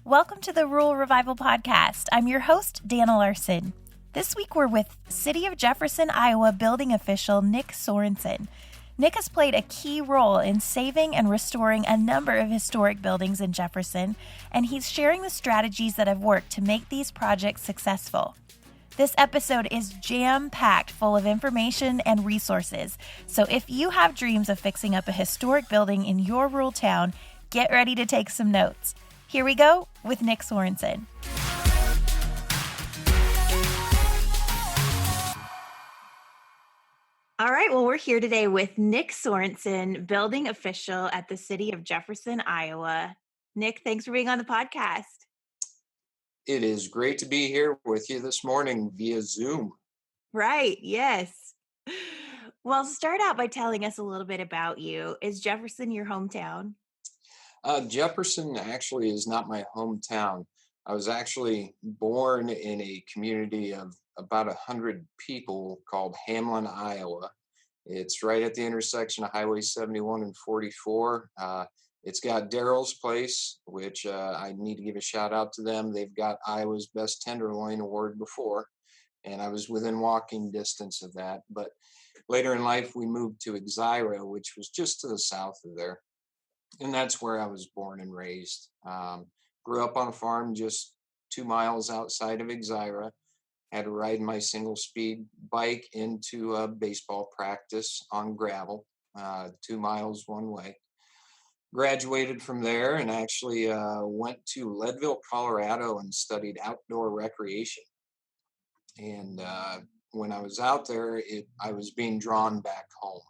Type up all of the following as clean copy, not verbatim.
Welcome to the Rural Revival Podcast. I'm your host, Dana Larson. This week we're with City of Jefferson, Iowa Building Official Nick Sorensen. Nick has played a key role in saving and restoring a number of historic buildings in Jefferson, and he's sharing the strategies that have worked to make these projects successful. This episode is jam-packed full of information and resources, so if you have dreams of fixing up a historic building in your rural town, get ready to take some notes. Here we go with Nick Sorensen. All right, well, we're here today with Nick Sorensen, building official at the City of Jefferson, Iowa. Nick, thanks for being on the podcast. It is great to be here with you this morning via Zoom. Right, yes. Well, start out by telling us a little bit about you. Is Jefferson your hometown? Jefferson actually is not my hometown. I was actually born in a community of about 100 people called Hamlin, Iowa. It's right at the intersection of Highway 71 and 44. It's got Daryl's Place, which I need to give a shout out to them. They've got Iowa's Best Tenderloin Award before, and I was within walking distance of that. But later in life, we moved to Exira, which was just to the south of there. And that's where I was born and raised. Grew up on a farm just 2 miles outside of Exira. Had to ride my single speed bike into a baseball practice on gravel, 2 miles one way. Graduated from there and actually went to Leadville, Colorado and studied outdoor recreation. And when I was out there, I was being drawn back home.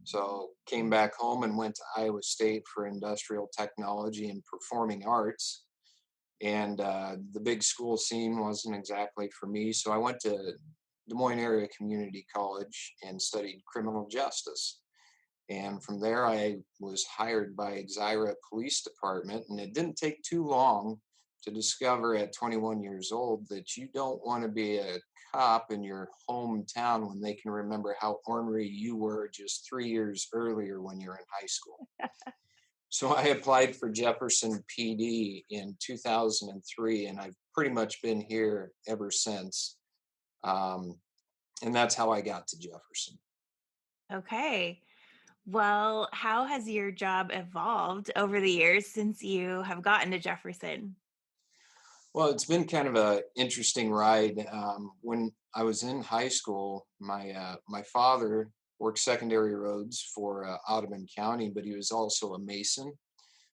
So came back home and went to Iowa State for industrial technology and performing arts. And the big school scene wasn't exactly for me. So I went to Des Moines Area Community College and studied criminal justice. And from there, I was hired by Exira Police Department. And it didn't take too long to discover at 21 years old that you don't want to be a cop in your hometown when they can remember how ornery you were just 3 years earlier when you're in high school. So I applied for Jefferson PD in 2003, and I've pretty much been here ever since. And that's how I got to Jefferson. Okay. Well, how has your job evolved over the years since you have gotten to Jefferson? Well, it's been kind of an interesting ride. When I was in high school, my father worked secondary roads for Audubon County, but he was also a mason.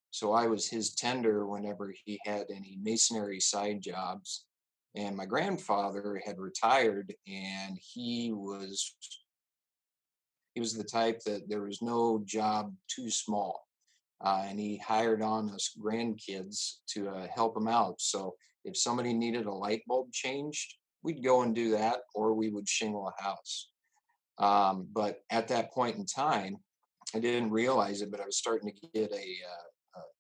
So I was his tender whenever he had any masonry side jobs. And my grandfather had retired, and he was the type that there was no job too small. And he hired on us grandkids to help him out. So if somebody needed a light bulb changed, we'd go and do that, or we would shingle a house. But at that point in time, I didn't realize it, but I was starting to get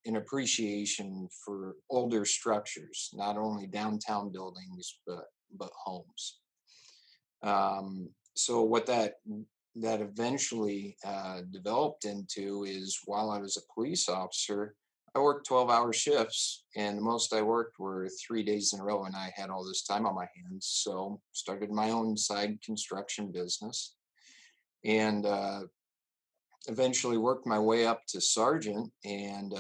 an appreciation for older structures, not only downtown buildings, but homes. So what that eventually developed into is, while I was a police officer, I worked 12-hour shifts, and the most I worked were 3 days in a row, and I had all this time on my hands. So started my own side construction business, and eventually worked my way up to sergeant. And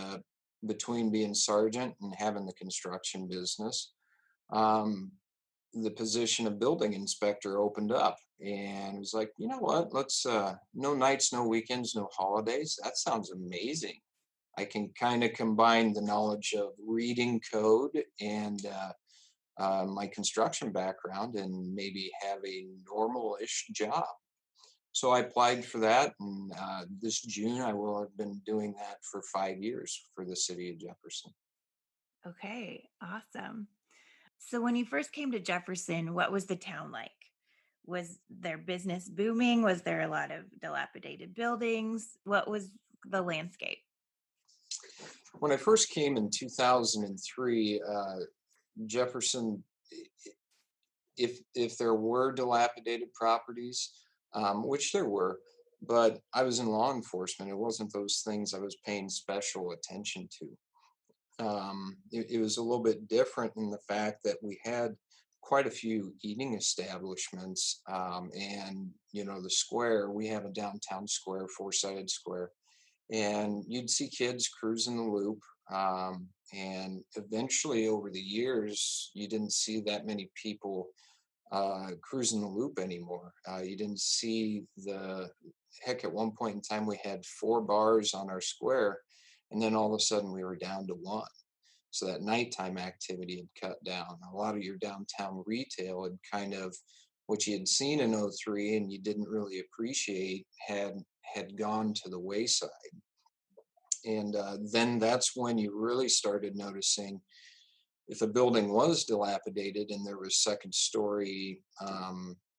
between being sergeant and having the construction business, the position of building inspector opened up, and it was like, you know what, let's no nights, no weekends, no holidays. That sounds amazing. I can kind of combine the knowledge of reading code and my construction background and maybe have a normal-ish job. So I applied for that, and this June I will have been doing that for 5 years for the City of Jefferson. Okay, awesome. So when you first came to Jefferson, what was the town like? Was their business booming? Was there a lot of dilapidated buildings? What was the landscape? When I first came in 2003, Jefferson, if there were dilapidated properties, which there were, but I was in law enforcement. It wasn't those things I was paying special attention to. It was a little bit different in the fact that we had quite a few eating establishments, and the square. We have a downtown square, four-sided square, and you'd see kids cruising the loop. And eventually, over the years, you didn't see that many people cruising the loop anymore. You didn't see the heck. At one point in time, we had four bars on our square, and then all of a sudden, we were down to one. So that nighttime activity had cut down. A lot of your downtown retail had kind of what you had seen in '03 and you didn't really appreciate had gone to the wayside. And then that's when you really started noticing if a building was dilapidated and there was second story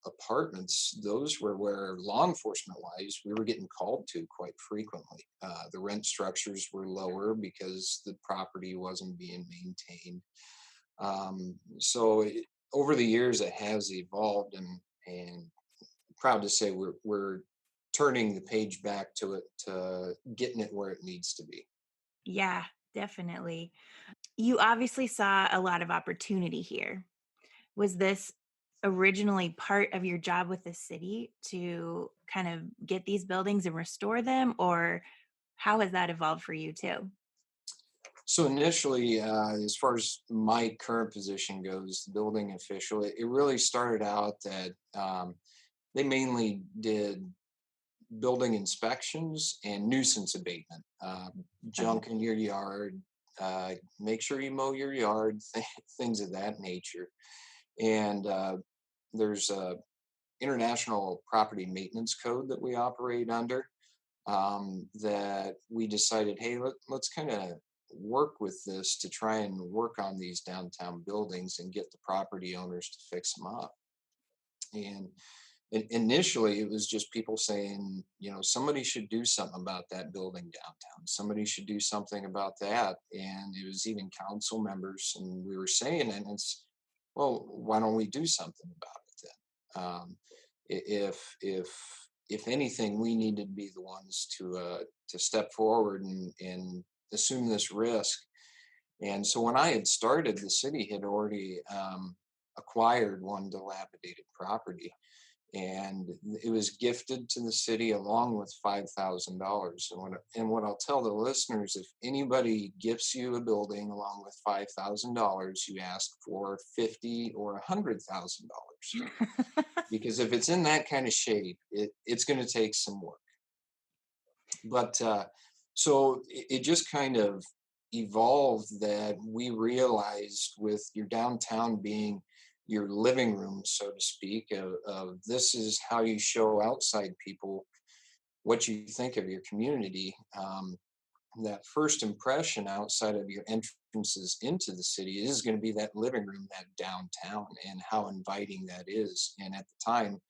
apartments, those were where law enforcement wise we were getting called to quite frequently. The rent structures were lower because the property wasn't being maintained. So over the years it has evolved, and proud to say we're turning the page back to it, to getting it where it needs to be. Yeah, definitely. You obviously saw a lot of opportunity here. Was this originally part of your job with the city to kind of get these buildings and restore them, or how has that evolved for you too? So initially, as far as my current position goes, the building official, it really started out that they mainly did building inspections and nuisance abatement, Okay. junk in your yard, make sure you mow your yard, things of that nature. And there's a international property maintenance code that we operate under, that we decided, hey, let's kind of work with this to try and work on these downtown buildings and get the property owners to fix them up. And initially, it was just people saying, somebody should do something about that building downtown. Somebody should do something about that. And it was even council members, and we were saying, and it's, well, why don't we do something about it then? If anything, we need to be the ones to step forward and assume this risk. And so when I had started, the city had already acquired one dilapidated property, and it was gifted to the city along with $5,000. And what I'll tell the listeners: if anybody gifts you a building along with $5,000, you ask for 50 or $100,000, because if it's in that kind of shape, it's going to take some work. But so it just kind of evolved that we realized, with your downtown being your living room, so to speak, of this is how you show outside people what you think of your community. That first impression outside of your entrances into the city is going to be that living room, that downtown, and how inviting that is. And at the time,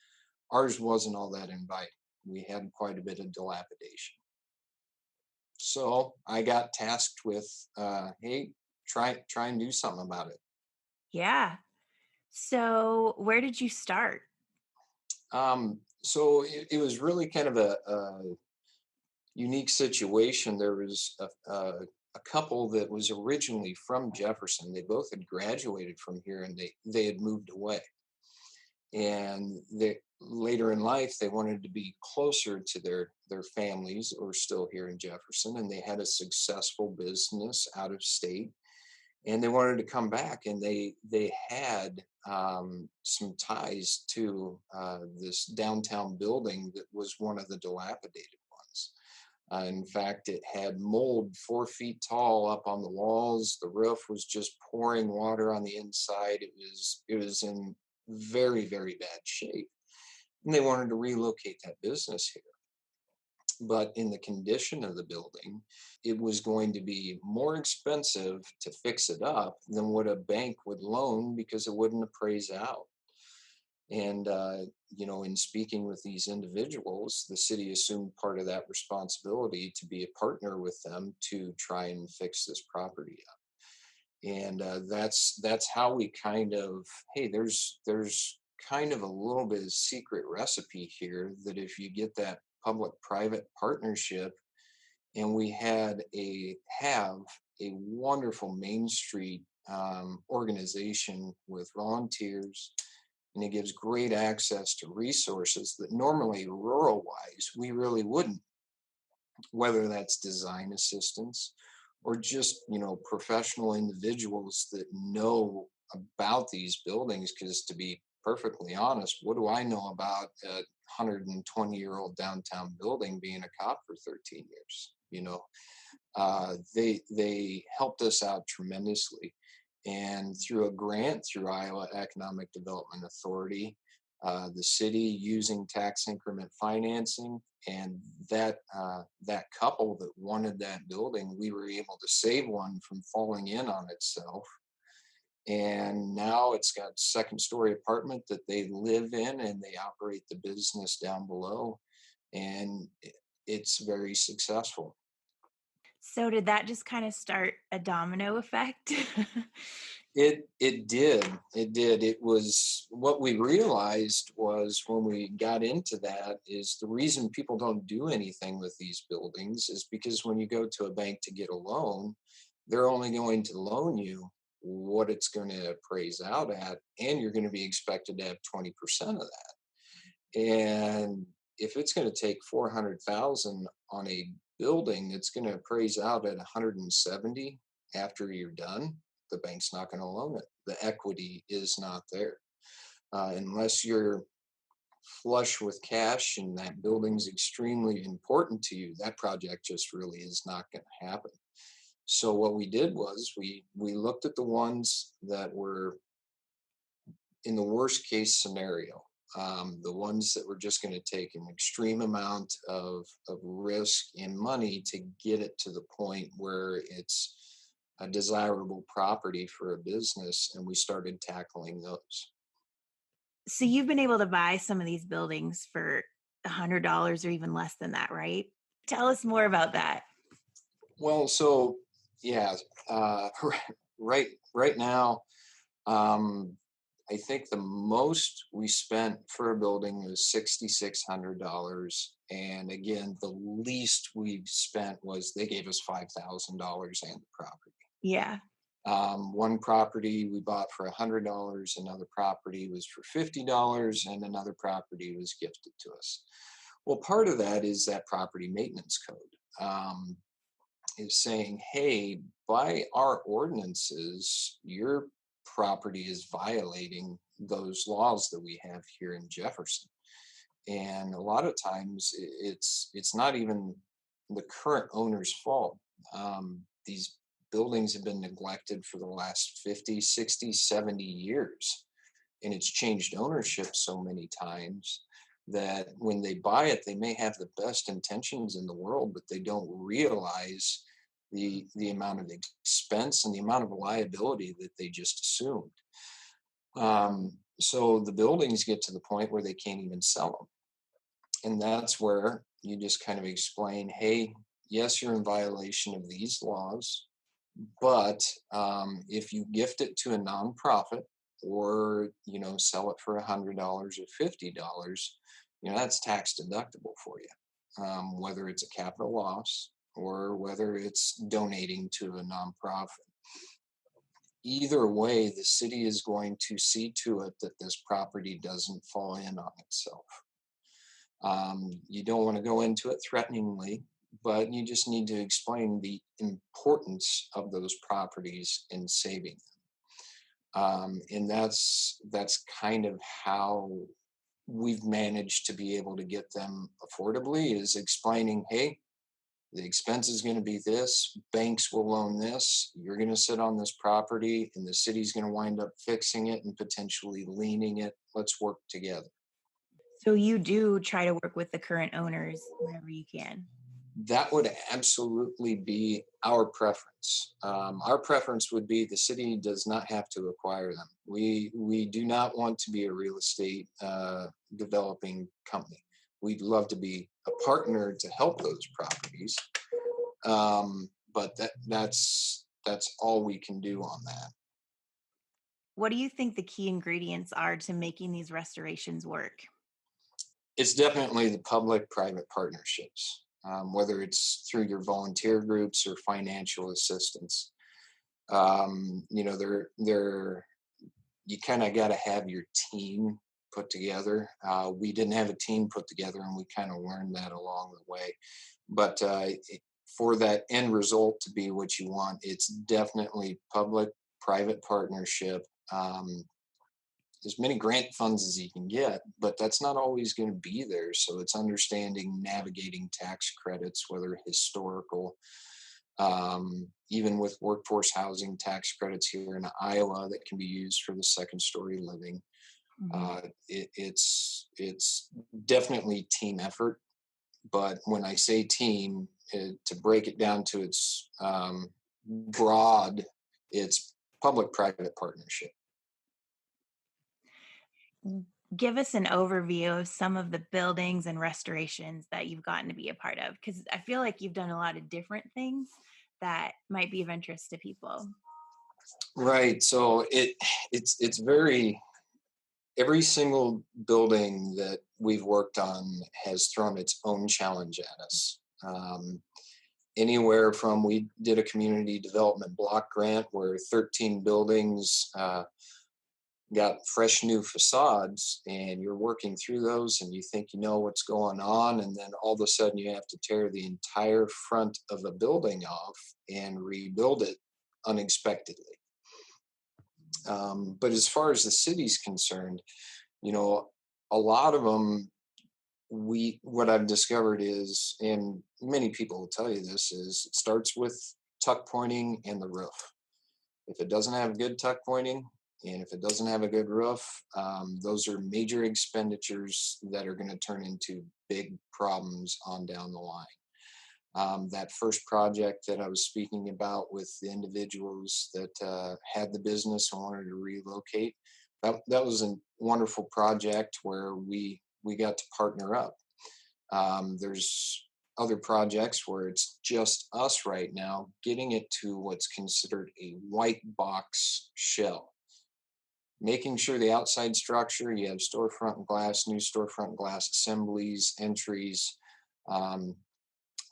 ours wasn't all that inviting. We had quite a bit of dilapidation. So I got tasked with, hey, try and do something about it. Yeah. So, where did you start? So it was really kind of a unique situation. There was a couple that was originally from Jefferson. They both had graduated from here, and they had moved away. And they later in life they wanted to be closer to their families who are still here in Jefferson, and they had a successful business out of state, and they wanted to come back, and they had some ties to this downtown building that was one of the dilapidated ones. In fact, it had mold 4 feet tall up on the walls. The roof was just pouring water on the inside. It was in very, very bad shape, and they wanted to relocate that business here. But in the condition of the building, it was going to be more expensive to fix it up than what a bank would loan, because it wouldn't appraise out. And in speaking with these individuals, the city assumed part of that responsibility to be a partner with them to try and fix this property up. And that's how we kind of, hey, there's kind of a little bit of secret recipe here, that if you get that public private partnership, and we have a wonderful Main Street organization with volunteers, and it gives great access to resources that normally rural wise we really wouldn't, whether that's design assistance or just professional individuals that know about these buildings. Because to be perfectly honest, what do I know about a 120-year-old downtown building being a cop for 13 years? They helped us out tremendously, and through a grant through Iowa Economic Development Authority, the city using tax increment financing, and that couple that wanted that building, we were able to save one from falling in on itself. And now it's got second story apartment that they live in, and they operate the business down below, and it's very successful. So did that just kind of start a domino effect? It did. It was what we realized was when we got into that is the reason people don't do anything with these buildings is because when you go to a bank to get a loan, they're only going to loan you what it's going to appraise out at, and you're going to be expected to have 20% of that. And if it's going to take 400,000 on a building that's going to appraise out at 170 after you're done, the bank's not going to loan it. The equity is not there. Unless you're flush with cash and that building's extremely important to you, that project just really is not going to happen. So what we did was we looked at the ones that were in the worst case scenario, the ones that were just going to take an extreme amount of risk and money to get it to the point where it's a desirable property for a business, and we started tackling those. So you've been able to buy some of these buildings for $100 or even less than that, right? Tell us more about that. Well, so yeah, right now, um, I think the most we spent for a building was $6,600, and again, the least we spent was they gave us $5,000 and the property. Yeah. One property we bought for $100, another property was for $50, and another property was gifted to us. Well, part of that is that property maintenance code is saying, hey, by our ordinances, your property is violating those laws that we have here in Jefferson. And a lot of times it's not even the current owner's fault. These buildings have been neglected for the last 50, 60, 70 years. And it's changed ownership so many times that when they buy it, they may have the best intentions in the world, but they don't realize the amount of expense and the amount of liability that they just assumed. So the buildings get to the point where they can't even sell them. And that's where you just kind of explain, hey, yes, you're in violation of these laws, but if you gift it to a nonprofit or, sell it for $100 or $50, that's tax deductible for you, whether it's a capital loss or whether it's donating to a nonprofit. Either way, the city is going to see to it that this property doesn't fall in on itself. You don't want to go into it threateningly, but you just need to explain the importance of those properties in saving them. And that's kind of how we've managed to be able to get them affordably, is explaining, hey, the expense is going to be this, banks will loan this, you're going to sit on this property, and the city's going to wind up fixing it and potentially leaning it. Let's work together. So you do try to work with the current owners whenever you can. That would absolutely be our preference. Our preference would be the city does not have to acquire them. We do not want to be a real estate developing company. We'd love to be a partner to help those properties, but that's all we can do on that. What do you think the key ingredients are to making these restorations work? It's definitely the public-private partnerships. whether it's through your volunteer groups or financial assistance. They're you kind of got to have your team put together. We didn't have a team put together, and we kind of learned that along the way. But for that end result to be what you want, it's definitely public-private partnership. As many grant funds as you can get, but that's not always going to be there. So it's understanding navigating tax credits, whether historical, even with workforce housing tax credits here in Iowa that can be used for the second story living. It's definitely team effort, but when I say team, to break it down to its broad, it's public-private partnership. Give us an overview of some of the buildings and restorations that you've gotten to be a part of, because I feel like you've done a lot of different things that might be of interest to people. Right. So it's very, every single building that we've worked on has thrown its own challenge at us. Anywhere from, we did a community development block grant where 13 buildings got fresh new facades, and you're working through those and you think you know what's going on, and then all of a sudden you have to tear the entire front of a building off and rebuild it unexpectedly. But as far as the city's concerned, a lot of them, what I've discovered is, and many people will tell you this, is it starts with tuck pointing and the roof. If it doesn't have good tuck pointing, and if it doesn't have a good roof, those are major expenditures that are going to turn into big problems on down the line. That first project that I was speaking about with the individuals that had the business and wanted to relocate, that was a wonderful project where we got to partner up. There's other projects where it's just us right now, getting it to what's considered a white box shell. Making sure the outside structure, you have storefront glass, new storefront glass assemblies, entries,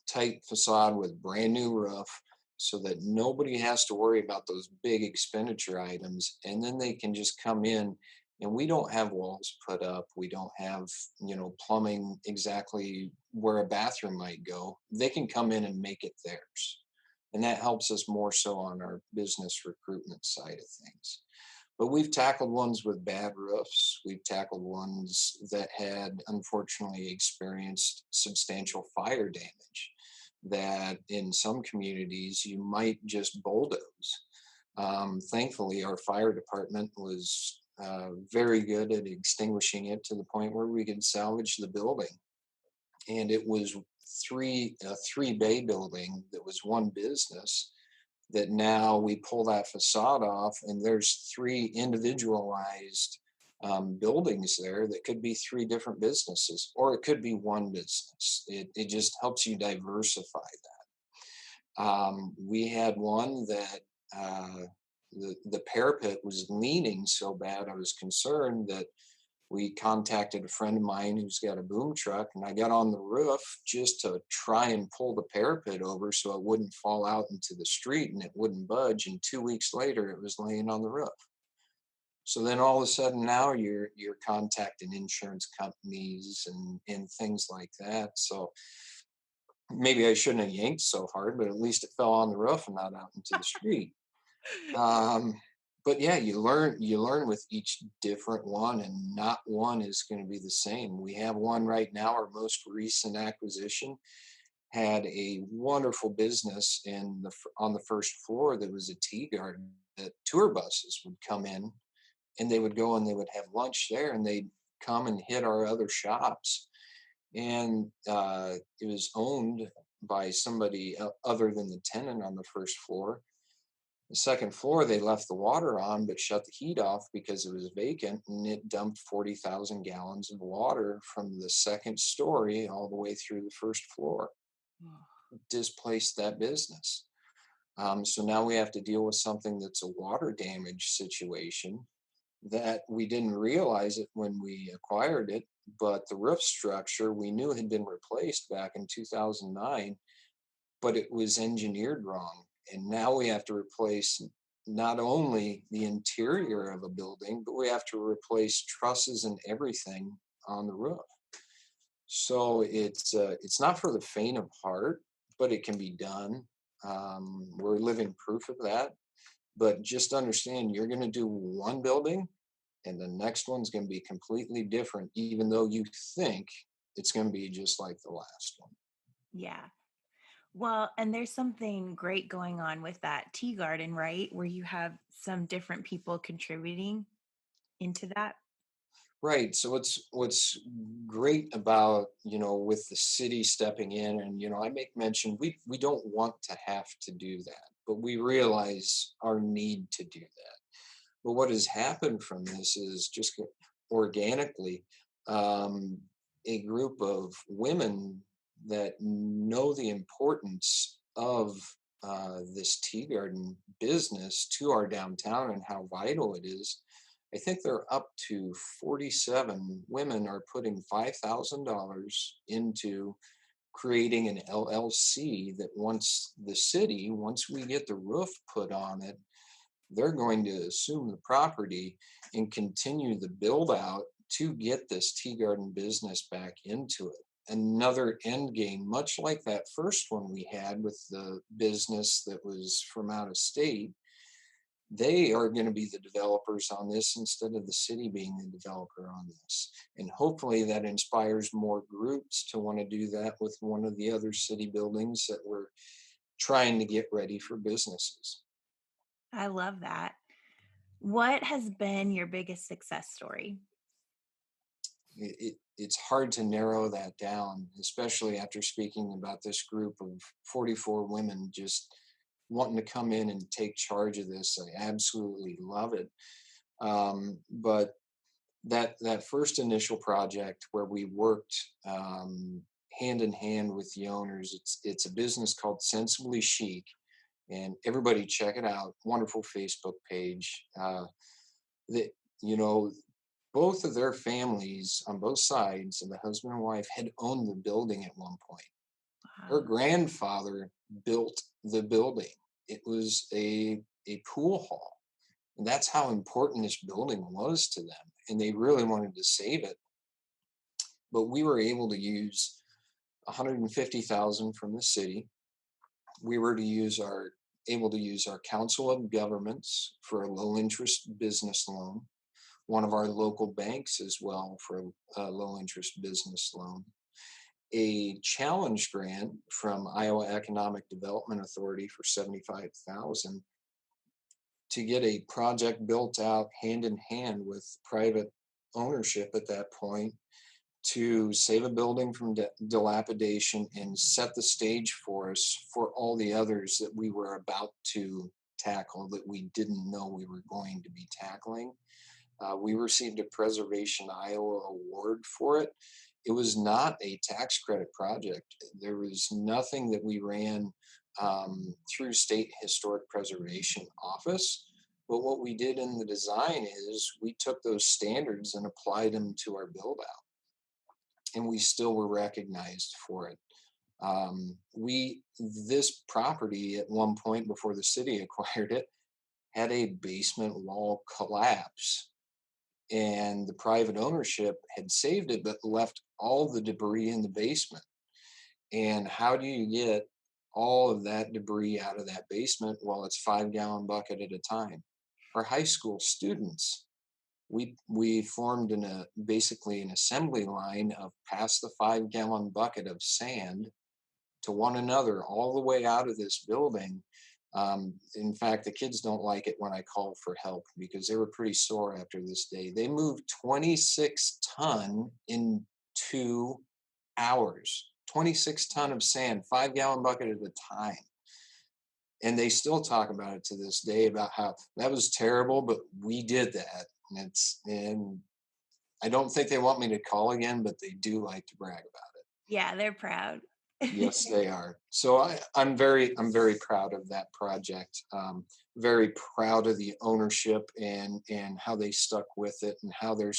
tight facade with brand new roof, so that nobody has to worry about those big expenditure items. And then they can just come in, and we don't have walls put up. We don't have, plumbing exactly where a bathroom might go. They can come in and make it theirs. And that helps us more so on our business recruitment side of things. But we've tackled ones with bad roofs. We've tackled ones that had unfortunately experienced substantial fire damage that in some communities you might just bulldoze. Thankfully, our fire department was very good at extinguishing it to the point where we could salvage the building. And it was a three-bay building that was one business, that now we pull that facade off, and there's three individualized buildings there that could be three different businesses, or it could be one business. It just helps you diversify that. We had one that the parapet was leaning so bad, I was concerned that we contacted a friend of mine who's got a boom truck, and I got on the roof just to try and pull the parapet over so it wouldn't fall out into the street and it wouldn't budge. And 2 weeks later, it was laying on the roof. So then all of a sudden now you're contacting insurance companies and things like that. So maybe I shouldn't have yanked so hard, but at least it fell on the roof and not out into the street. But yeah, you learn with each different one, and not one is going to be the same. We have one right now, our most recent acquisition had a wonderful business on the first floor that was a tea garden that tour buses would come in, and they would go and they would have lunch there, and they'd come and hit our other shops. And it was owned by somebody other than the tenant on the first floor. The second floor, they left the water on but shut the heat off because it was vacant, and it dumped 40,000 gallons of water from the second story all the way through the first floor. Displaced that business. So now we have to deal with something that's a water damage situation that we didn't realize it when we acquired it, but the roof structure we knew had been replaced back in 2009, but it was engineered wrong. And now we have to replace not only the interior of a building, but we have to replace trusses and everything on the roof. So it's not for the faint of heart, but it can be done. We're living proof of that. But just understand, you're going to do one building, and the next one's going to be completely different, even though you think it's going to be just like the last one. Yeah. Well, and there's something great going on with that tea garden, right? Where you have some different people contributing into that. Right. So what's great about, with the city stepping in, and I make mention, we don't want to have to do that, but we realize our need to do that. But what has happened from this is just organically, um, a group of women that know the importance of this tea garden business to our downtown and how vital it is. I think they're up to 47 women are putting $5,000 into creating an LLC that once we get the roof put on it, they're going to assume the property and continue the build out to get this tea garden business back into it. Another end game, much like that first one we had with the business that was from out of state, they are going to be the developers on this instead of the city being the developer on this. And hopefully that inspires more groups to want to do that with one of the other city buildings that we're trying to get ready for businesses. I love that. What has been your biggest success story? It's hard to narrow that down, especially after speaking about this group of 44 women just wanting to come in and take charge of this. I absolutely love it. But that first initial project where we worked hand in hand with the owners, it's a business called Sensibly Chic, and everybody check it out. Wonderful Facebook page. That you know both of their families on both sides, and the husband and wife had owned the building at one point. Her Wow. grandfather built the building. It was a pool hall. And that's how important this building was to them. And they really wanted to save it. But we were able to use 150,000 from the city. We were able to use our Council of Governments for a low interest business loan, one of our local banks as well for a low interest business loan, a challenge grant from Iowa Economic Development Authority for 75,000 to get a project built out hand in hand with private ownership at that point to save a building from dilapidation and set the stage for us for all the others that we were about to tackle that we didn't know we were going to be tackling. We received a Preservation Iowa award for it. It was not a tax credit project. There was nothing that we ran through State Historic Preservation Office. But what we did in the design is we took those standards and applied them to our build out, and we still were recognized for it. This property at one point before the city acquired it had a basement wall collapse, and the private ownership had saved it but left all the debris in the basement. And how do you get all of that debris out of that basement? Well, it's 5-gallon bucket at a time. For high school students, we formed basically an assembly line of pass the 5-gallon bucket of sand to one another all the way out of this building. In fact, the kids don't like it when I call for help because they were pretty sore after this day. They moved 26 ton in 2 hours. 26 ton of sand, 5-gallon bucket at a time. And they still talk about it to this day about how that was terrible, but we did that. And I don't think they want me to call again, but they do like to brag about it. Yeah, they're proud. Yes, they are. So I'm very proud of that project. Very proud of the ownership and how they stuck with it and how they're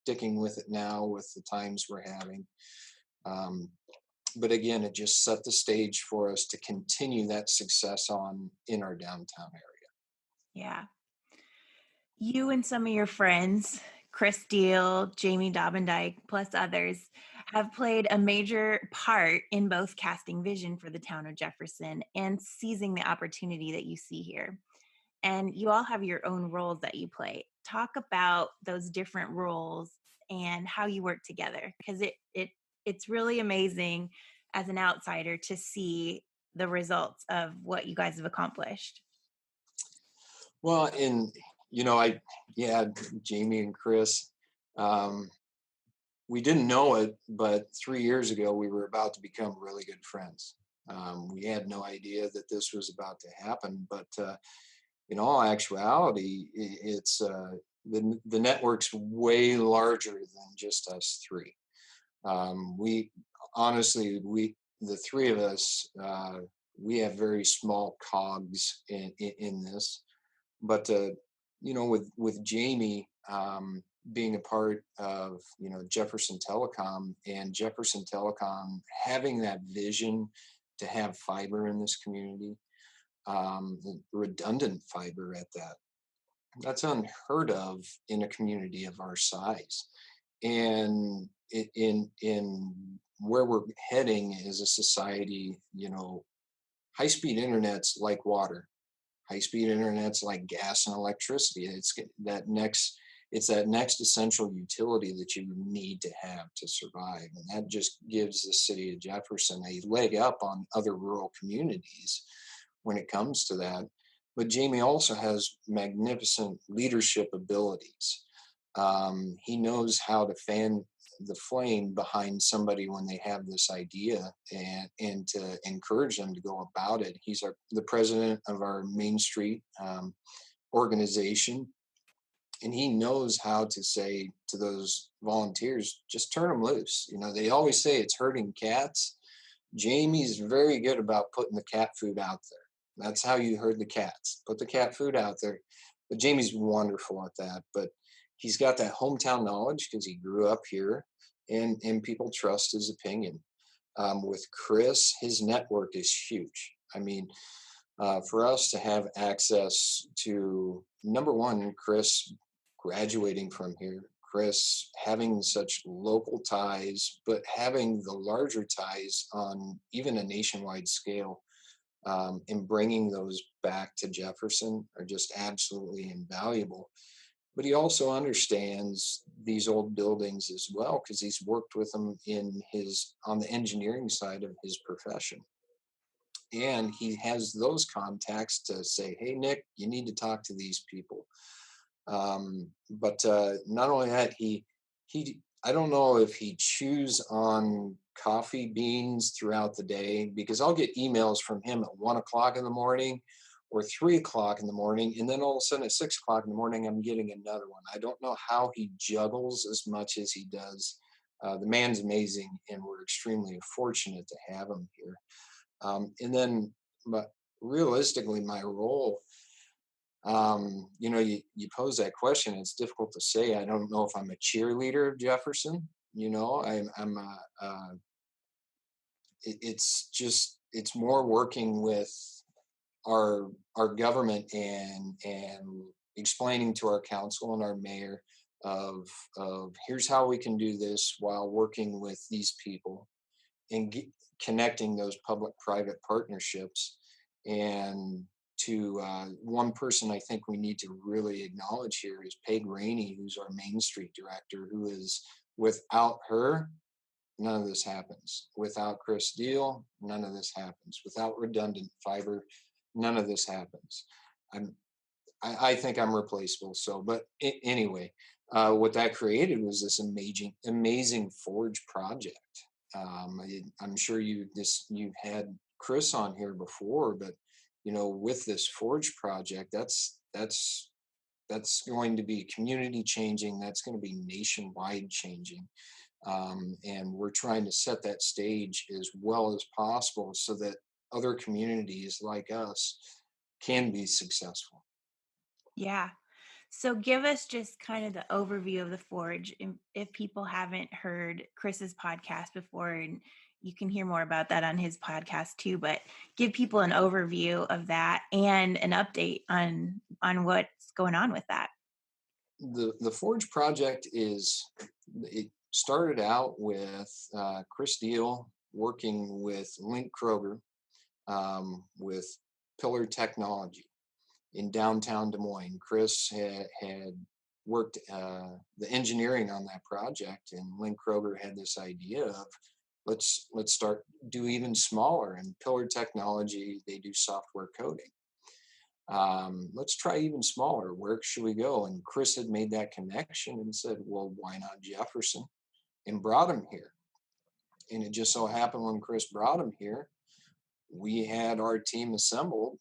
sticking with it now with the times we're having. Um, but again, it just set the stage for us to continue that success on in our downtown area. Yeah. You and some of your friends, Chris Deal, Jamie Dobendike, plus others, have played a major part in both casting vision for the town of Jefferson and seizing the opportunity that you see here. And you all have your own roles that you play. Talk about those different roles and how you work together, because it's really amazing as an outsider to see the results of what you guys have accomplished. Well, and I yeah, Jamie and Chris. Um, we didn't know it, but 3 years ago we were about to become really good friends. We had no idea that this was about to happen, but in all actuality, it's the network's way larger than just us three. We honestly, the three of us, we have very small cogs in this, but with Jamie being a part of Jefferson Telecom, and Jefferson Telecom having that vision to have fiber in this community, redundant fiber at that. That's unheard of in a community of our size. And in where we're heading as a society, high speed internet's like water. High speed internet's like gas and electricity. It's that next essential utility that you need to have to survive. And that just gives the city of Jefferson a leg up on other rural communities when it comes to that. But Jamie also has magnificent leadership abilities. He knows how to fan the flame behind somebody when they have this idea, and to encourage them to go about it. He's the president of our Main Street organization, and he knows how to say to those volunteers, just turn them loose. They always say it's herding cats. Jamie's very good about putting the cat food out there. That's how you herd the cats. Put the cat food out there. But Jamie's wonderful at that. But he's got that hometown knowledge because he grew up here, and people trust his opinion. With Chris, his network is huge. I mean, for us to have access to, number one, Chris graduating from here, Chris having such local ties, but having the larger ties on even a nationwide scale, and bringing those back to Jefferson are just absolutely invaluable. But he also understands these old buildings as well because he's worked with them on the engineering side of his profession. And he has those contacts to say, hey, Nick, you need to talk to these people. But not only that, he I don't know if he chews on coffee beans throughout the day, because I'll get emails from him at 1 o'clock in the morning or 3 o'clock in the morning, and then all of a sudden at 6 o'clock in the morning I'm getting another one. I don't know how he juggles as much as he does. The man's amazing, and we're extremely fortunate to have him here. And then, but realistically, my role, you pose that question. It's difficult to say. I don't know if I'm a cheerleader of Jefferson. It's more working with our government, and explaining to our council and our mayor of here's how we can do this while working with these people, and connecting those public-private partnerships. And to one person I think we need to really acknowledge here is Peg Rainey, who's our Main Street director, who is, without her, none of this happens. Without Chris Deal, none of this happens. Without redundant fiber, none of this happens. I think I'm replaceable. So, but anyway, what that created was this amazing Forge project. I'm sure you've had Chris on here before, but with this Forge project, that's going to be community changing. That's going to be nationwide changing, and we're trying to set that stage as well as possible so that other communities like us can be successful. Yeah. So give us just kind of the overview of the Forge if people haven't heard Chris's podcast before, and you can hear more about that on his podcast too, but give people an overview of that and an update on what's going on with that. The Forge project it started out with Chris Deal working with Link Kroger with Pillar Technology in downtown Des Moines. Chris had worked the engineering on that project, and Link Kroger had this idea of let's start do even smaller. And Pillar Technology, they do software coding. Let's try even smaller. Where should we go? And Chris had made that connection and said, well, why not Jefferson? And brought him here. And it just so happened when Chris brought him here, we had our team assembled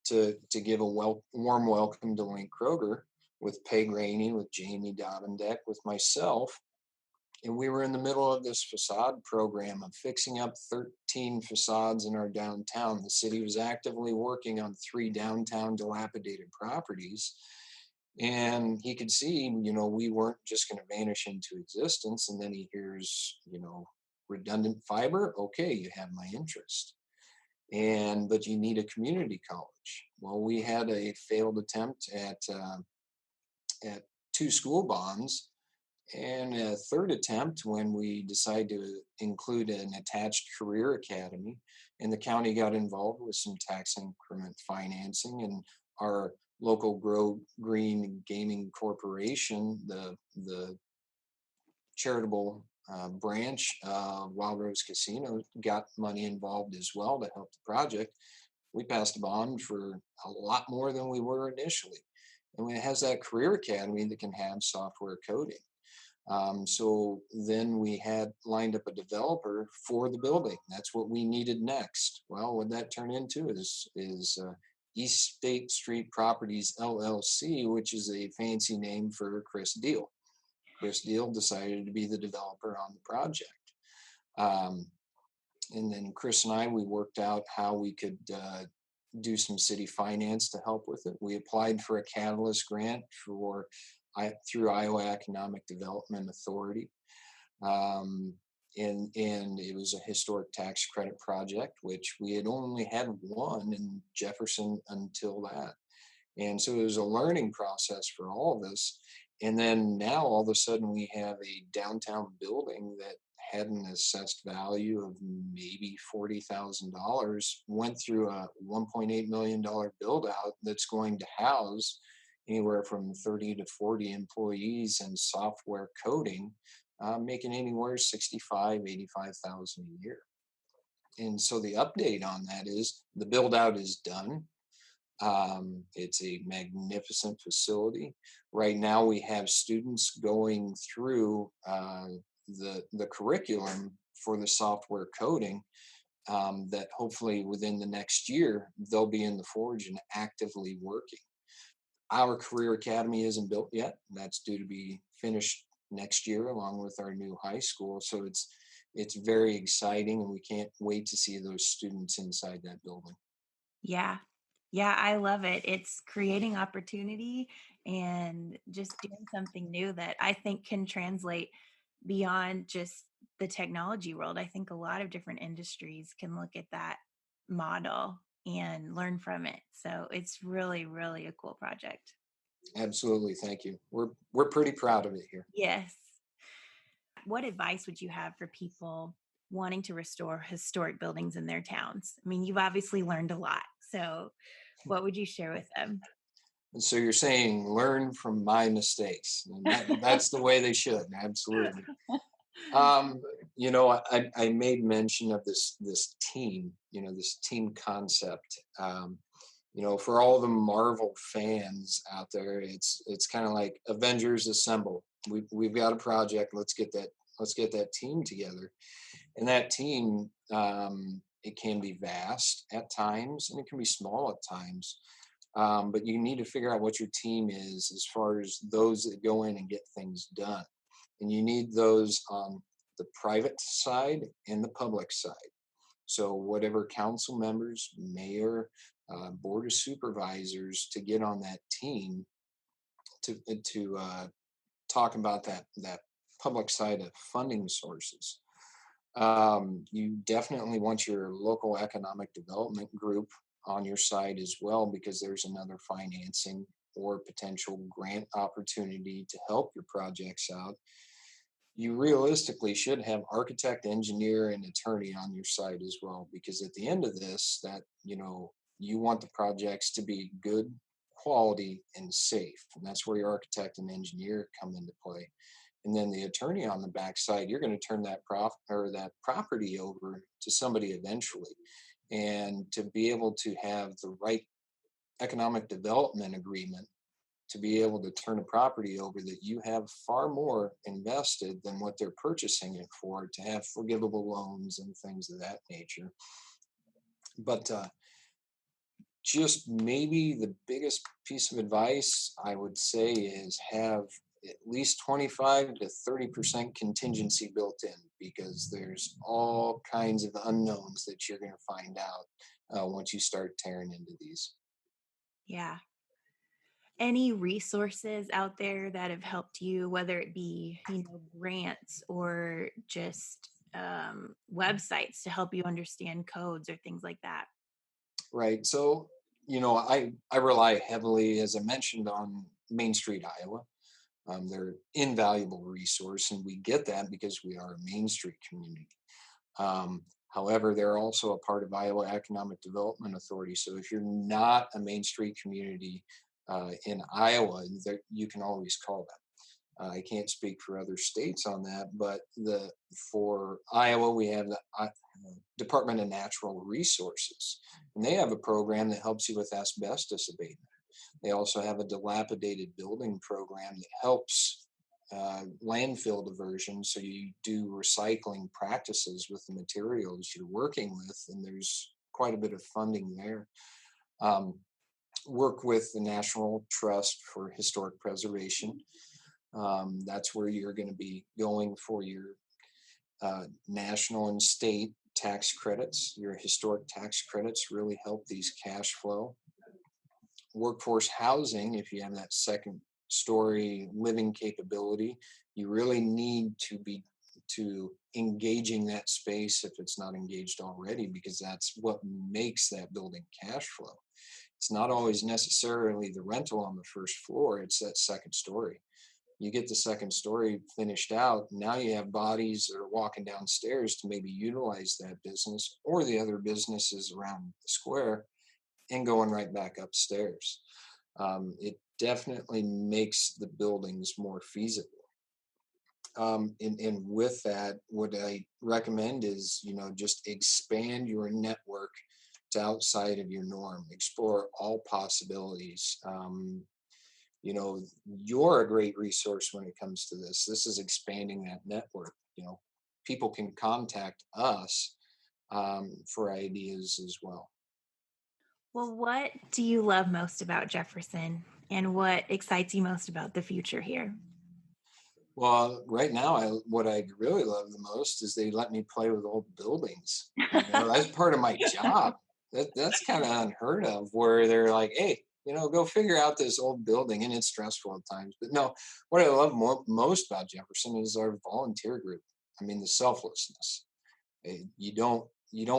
to give a warm welcome to Link Kroger with Peg Rainey, with Jamie Dobendeck, with myself. And we were in the middle of this facade program of fixing up 13 facades in our downtown. The city was actively working on 3 downtown dilapidated properties. And he could see, we weren't just going to vanish into existence. And then he hears, redundant fiber. Okay, you have my interest. But you need a community college. Well, we had a failed attempt at 2 school bonds, and a third attempt when we decided to include an attached career academy, and the county got involved with some tax increment financing, and our local Grow Green Gaming Corporation, the charitable branch of Wild Rose Casino, got money involved as well to help the project. We passed a bond for a lot more than we were initially. And it has that career academy that can have software coding. So then we had lined up a developer for the building. That's what we needed next. Well, what that turned into is East State Street Properties LLC, which is a fancy name for Chris Deal. Chris Deal decided to be the developer on the project. And then Chris and I, we worked out how we could do some city finance to help with it. We applied for a Catalyst grant through Iowa Economic Development Authority. And it was a historic tax credit project, which we had only had one in Jefferson until that. And so it was a learning process for all of us. And then now all of a sudden we have a downtown building that had an assessed value of maybe $40,000, went through a $1.8 million build out that's going to house anywhere from 30 to 40 employees and software coding, making anywhere 65, 85,000 a year. And so the update on that is the build out is done. It's a magnificent facility. Right now we have students going through the curriculum for the software coding that hopefully within the next year, they'll be in the Forge and actively working. Our career academy isn't built yet. That's due to be finished next year along with our new high school. So it's very exciting, and we can't wait to see those students inside that building. Yeah. Yeah, I love it. It's creating opportunity and just doing something new that I think can translate beyond just the technology world. I think a lot of different industries can look at that model and learn from it. So it's really, really a cool project. Absolutely. Thank you. We're pretty proud of it here. Yes. What advice would you have for people wanting to restore historic buildings in their towns? I mean, you've obviously learned a lot. So what would you share with them? And so you're saying learn from my mistakes. And that's the way they should. Absolutely. I made mention of this team, this team concept. For all the Marvel fans out there, it's kind of like Avengers Assemble. We've got a project. Let's get that team together. And that team, it can be vast at times, and it can be small at times. But you need to figure out what your team is as far as those that go in and get things done. And you need those on the private side and the public side. So whatever council members, mayor, board of supervisors to get on that team to talk about that public side of funding sources. You definitely want your local economic development group on your side as well, because there's another financing or potential grant opportunity to help your projects out. You realistically should have architect, engineer, and attorney on your side as well, because at the end of this, that you want the projects to be good quality and safe, and that's where your architect and engineer come into play. And then the attorney on the backside, you're going to turn that property over to somebody eventually, and to be able to have the right economic development agreement to be able to turn a property over that you have far more invested than what they're purchasing it for, to have forgivable loans and things of that nature. But just maybe the biggest piece of advice I would say is have at least 25 to 30% contingency built in, because there's all kinds of unknowns that you're going to find out once you start tearing into these. Yeah. Any resources out there that have helped you, whether it be, grants or just websites to help you understand codes or things like that? Right. So, I rely heavily, as I mentioned, on Main Street, Iowa. They're invaluable resource, and we get that because we are a Main Street community. However, they're also a part of Iowa Economic Development Authority. So if you're not a Main Street community in Iowa, you can always call them. I can't speak for other states on that, but for Iowa, we have the Department of Natural Resources, and they have a program that helps you with asbestos abatement. They also have a dilapidated building program that helps landfill diversion. So you do recycling practices with the materials you're working with, and there's quite a bit of funding there. Work with the National Trust for Historic Preservation. That's where you're going to be going for your national and state tax credits. Your historic tax credits really help these cash flow. Workforce housing, if you have that second story living capability, you really need to engaging that space if it's not engaged already, because that's what makes that building cash flow. It's not always necessarily the rental on the first floor, it's that second story. You get the second story finished out, now you have bodies that are walking downstairs to maybe utilize that business or the other businesses around the square, and going right back upstairs. It definitely makes the buildings more feasible. And with that, what I recommend is, just expand your network to outside of your norm, explore all possibilities. You're a great resource when it comes to this. This is expanding that network. People can contact us for ideas as well. Well, what do you love most about Jefferson, and what excites you most about the future here? Well, right now, what I really love the most is they let me play with old buildings. That's part of my job. That's kind of unheard of, where they're like, "Hey, go figure out this old building," and it's stressful at times. But no, what I love most about Jefferson is our volunteer group. I mean, the selflessness. You don't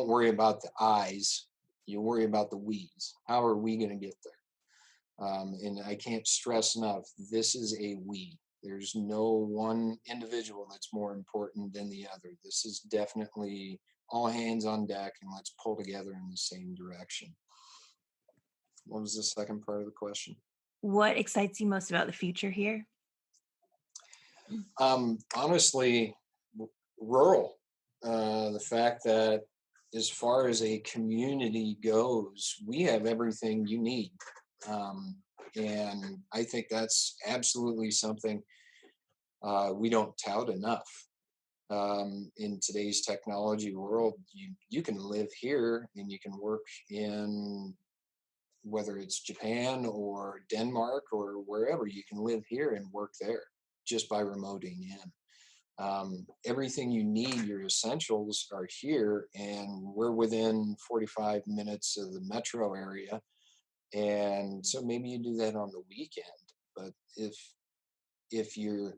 worry about the I's, you worry about the we's. How are we going to get there? And I can't stress enough, this is a we. There's no one individual that's more important than the other. This is definitely all hands on deck, and let's pull together in the same direction. What was the second part of the question? What excites you most about the future here? Honestly, rural. The fact that as far as a community goes, we have everything you need. And I think that's absolutely something we don't tout enough. In today's technology world, you can live here and you can work in, whether it's Japan or Denmark or wherever, you can live here and work there just by remoting in. Everything you need, your essentials are here, and we're within 45 minutes of the metro area. And so maybe you do that on the weekend. But if you're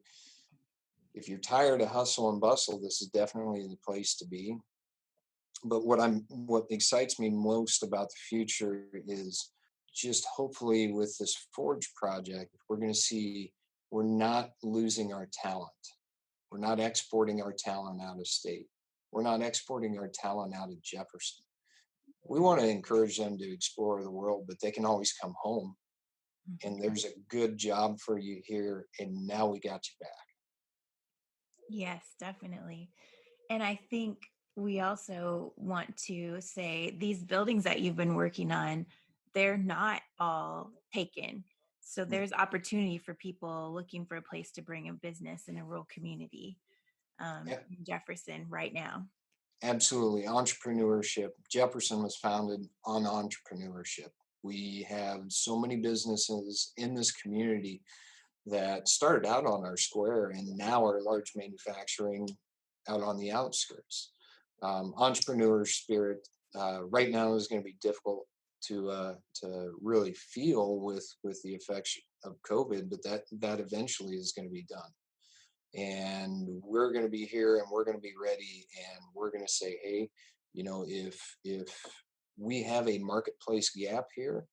if you're tired of hustle and bustle, this is definitely the place to be. But what excites me most about the future is just hopefully with this Forge project, we're going to see we're not losing our talent. We're not exporting our talent out of state. We're not exporting our talent out of Jefferson. We want to encourage them to explore the world, but they can always come home. And there's a good job for you here. And now we got you back. Yes, definitely. And I think we also want to say these buildings that you've been working on, they're not all taken. So Mm, there's opportunity for people looking for a place to bring a business in a rural community yeah, in Jefferson right now. absolutely. Entrepreneurship. Jefferson was founded on entrepreneurship. We have so many businesses in this community that started out on our square and now are large manufacturing out on the outskirts. Entrepreneur spirit right now is going to be difficult to really feel with the effects of COVID, but that eventually is going to be done. And we're going to be here and we're going to be ready and we're going to say, hey, if we have a marketplace gap here,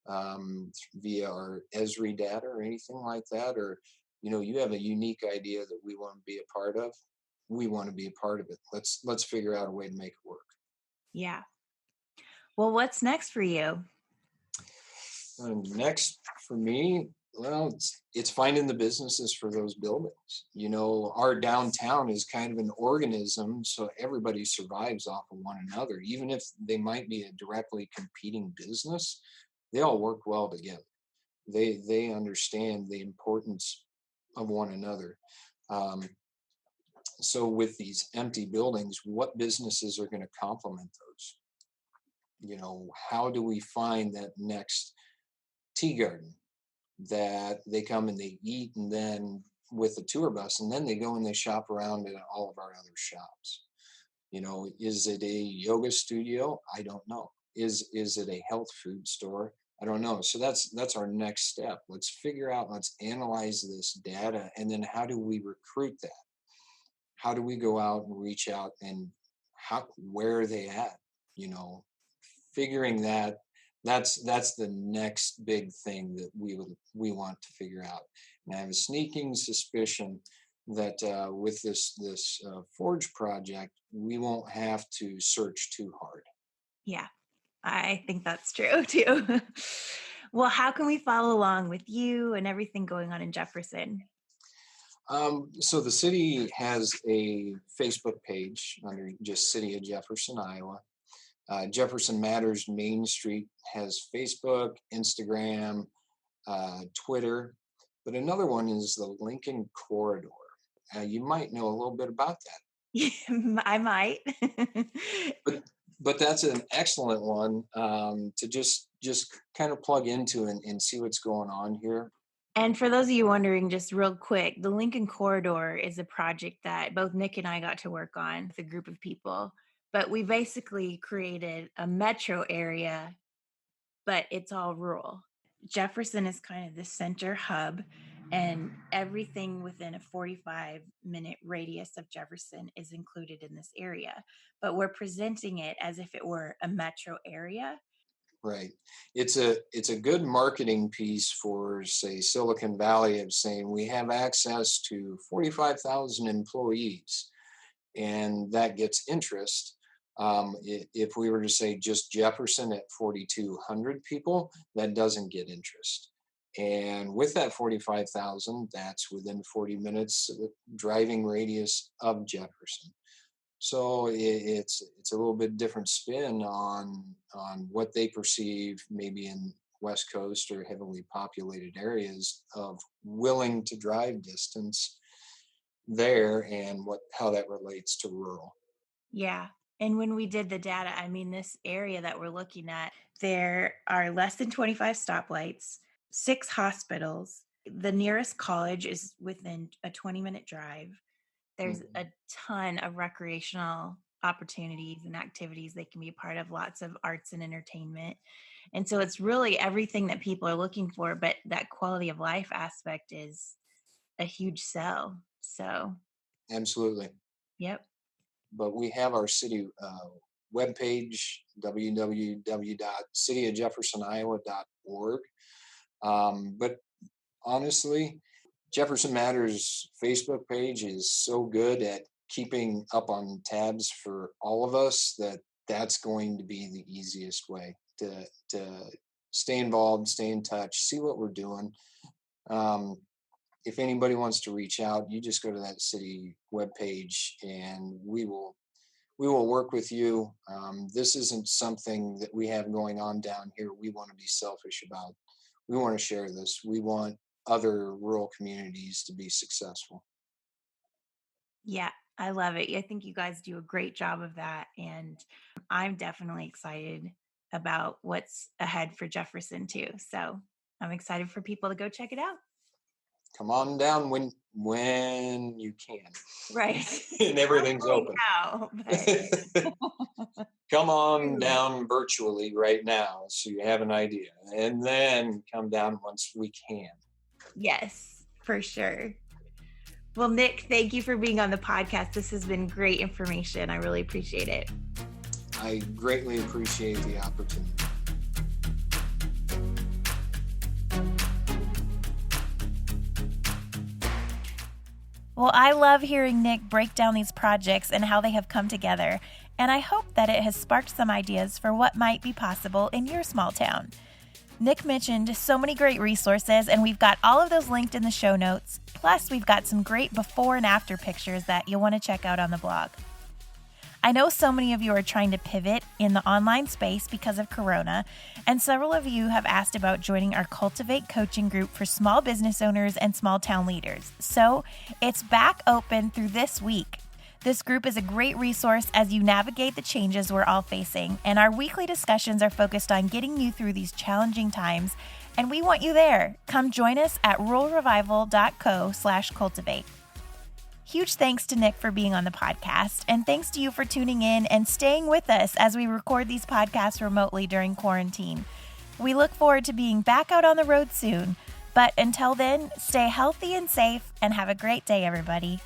via our Esri data or anything like that, or you have a unique idea that we want to be a part of, we want to be a part of it. Let's figure out a way to make it work. Yeah. Well, what's next for you? Next for me, well, it's finding the businesses for those buildings. Our downtown is kind of an organism, so everybody survives off of one another. Even if they might be a directly competing business, they all work well together. They understand the importance of one another. Um, so with these empty buildings, what businesses are going to complement those? How do we find that next tea garden that they come and they eat and then with the tour bus and then they go and they shop around at all of our other shops? Is it a yoga studio? I don't know. Is it a health food store? I don't know. So that's our next step. Let's analyze this data, and then how do we recruit that? How do we go out and reach out and where are they at? You know, Figuring that's the next big thing that we want to figure out. And I have a sneaking suspicion that with this Forge project, we won't have to search too hard. Yeah, I think that's true too. Well, how can we follow along with you and everything going on in Jefferson? So the city has a Facebook page under just City of Jefferson, Iowa. Jefferson Matters Main Street has Facebook, Instagram, Twitter, but another one is the Lincoln Corridor. You might know a little bit about that, I might. but that's an excellent one to just kind of plug into and see what's going on here. And for those of you wondering, just real quick, the Lincoln Corridor is a project that both Nick and I got to work on with a group of people. But we basically created a metro area, but it's all rural. Jefferson is kind of the center hub, and everything within a 45-minute radius of Jefferson is included in this area. But we're presenting it as if it were a metro area. Right. It's a good marketing piece for, say, Silicon Valley, of saying we have access to 45,000 employees, and that gets interest. If we were to say just Jefferson at 4,200 people, that doesn't get interest. And with that 45,000, that's within 40 minutes driving radius of Jefferson. So it's a little bit different spin on what they perceive maybe in West Coast or heavily populated areas of willing to drive distance there and how that relates to rural. Yeah. And when we did the data, I mean, this area that we're looking at, there are less than 25 stoplights, 6 hospitals. The nearest college is within a 20-minute drive. There's Mhm. a ton of recreational opportunities and activities they can be a part of, lots of arts and entertainment. And so it's really everything that people are looking for, but that quality of life aspect is a huge sell. So, Absolutely. yep. But we have our city webpage, www.cityofjeffersoniowa.org. But honestly, Jefferson Matters Facebook page is so good at keeping up on tabs for all of us that that's going to be the easiest way to stay involved, stay in touch, see what we're doing. If anybody wants to reach out, you just go to that city webpage and we will work with you. This isn't something that we have going on down here we want to be selfish about. We want to share this. We want other rural communities to be successful. Yeah, I love it. I think you guys do a great job of that. And I'm definitely excited about what's ahead for Jefferson too. So I'm excited for people to go check it out. Come on down when you can. Right. And everything's open. Now, but Come on down virtually right now so you have an idea. And then come down once we can. yes, for sure. Well, Nick, thank you for being on the podcast. This has been great information. I really appreciate it. I greatly appreciate the opportunity. Well, I love hearing Nick break down these projects and how they have come together, and I hope that it has sparked some ideas for what might be possible in your small town. Nick mentioned so many great resources, and we've got all of those linked in the show notes. Plus, we've got some great before and after pictures that you'll want to check out on the blog. I know so many of you are trying to pivot in the online space because of Corona, and several of you have asked about joining our Cultivate coaching group for small business owners and small town leaders. So it's back open through this week. This group is a great resource as you navigate the changes we're all facing, and our weekly discussions are focused on getting you through these challenging times, and we want you there. Come join us at ruralrevival.co/cultivate. Huge thanks to Nick for being on the podcast, and thanks to you for tuning in and staying with us as we record these podcasts remotely during quarantine. We look forward to being back out on the road soon, but until then, stay healthy and safe, and have a great day, everybody.